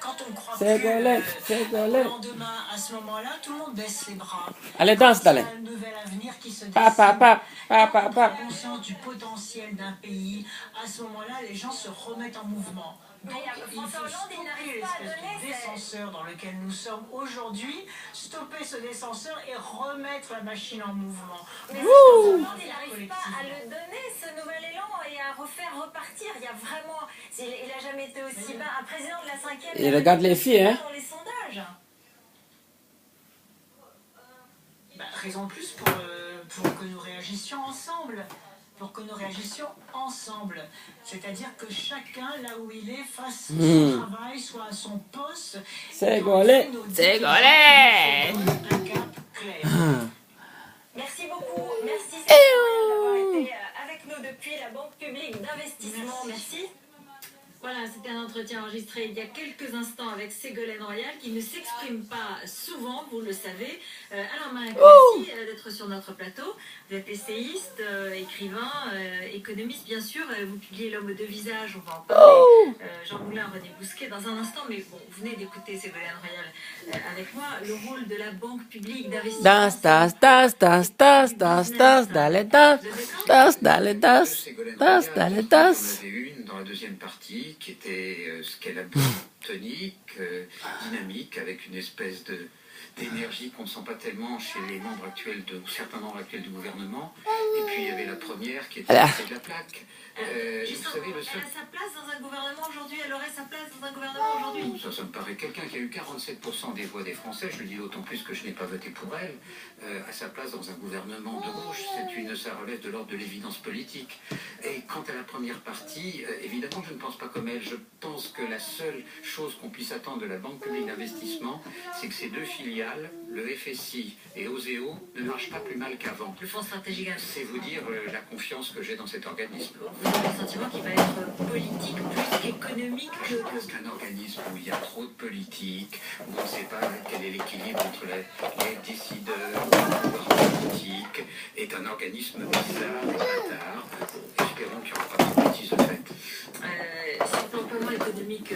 quand on croit Ségolène, plus au Ségolène. lendemain, à ce moment-là, tout le monde baisse les bras. Allez, Quand danse, il y Dalin. a un nouvel avenir qui se Pa, pa, dessine, pa, pa, quand pa, on pa. prend conscience du potentiel d'un pays, à ce moment-là, les gens se remettent en mouvement. Donc, il faut stopper l'espèce de descenseur dans lequel nous sommes aujourd'hui, stopper ce descenseur et remettre la machine en mouvement. Mais Hollande, il n'arrive pas à le donner, ce nouvel élan, et à refaire repartir. Il y a vraiment... Il n'a jamais été aussi bas. Un président de la 5e... Il regarde les filles, hein. Dans les sondages. Bah, raison de plus pour que nous réagissions ensemble. Pour que nous réagissions ensemble. C'est-à-dire que chacun, là où il est, fasse son travail, soit à son poste. Ségolène, Ségolène. Un cap clair. Merci beaucoup. Merci Ségolène d'avoir été avec nous depuis la Banque publique d'investissement. Merci. Voilà, c'était un entretien enregistré il y a quelques instants avec Ségolène Royal, qui ne s'exprime pas souvent, vous le savez. Alors, merci d'être sur notre plateau. Vous êtes essayiste, écrivain, économiste, bien sûr. Vous publiez L'homme de visage, on va en parler. Jean Moulin, René Bousquet dans un instant. Mais bon, vous venez d'écouter Ségolène Royal avec moi. Le rôle de la Banque publique d'investissement. Danse, danse, danse, danse, danse, danse, danse, d'aller, danse. Danse, d'aller, danse. Danse, d'aller, danse. On avait une dans la deuxième partie qui était ce qu'elle a tonique, dynamique, avec une espèce d'énergie qu'on ne sent pas tellement chez les membres actuels ou certains membres actuels du gouvernement. Et puis il y avait la première qui était de la plaque. Vous savez, le seul... Elle a sa place dans un gouvernement aujourd'hui. Elle aurait sa place dans un gouvernement aujourd'hui. Ça me paraît quelqu'un qui a eu 47% des voix des Français, je le dis d'autant plus que je n'ai pas voté pour elle, à sa place dans un gouvernement de gauche. Ça relève de l'ordre de l'évidence politique. Et quant à la première partie, évidemment, je ne pense pas comme elle. Je pense que la seule chose qu'on puisse attendre de la Banque publique d'investissement, c'est que ces deux filiales, le FSI et OSEO, ne marchent pas plus mal qu'avant. Le fonds stratégique. C'est vous dire la confiance que j'ai dans cet organisme. Vous avez le sentiment qu'il va être politique plus qu'économique Je pense qu'un organisme où il y a trop de politique, où on ne sait pas quel est l'équilibre entre les décideurs, le pouvoir politique, est un organisme bizarre et bâtard. Espérons qu'il n'y aura pas de bêtises de fait. sur le plan purement économique,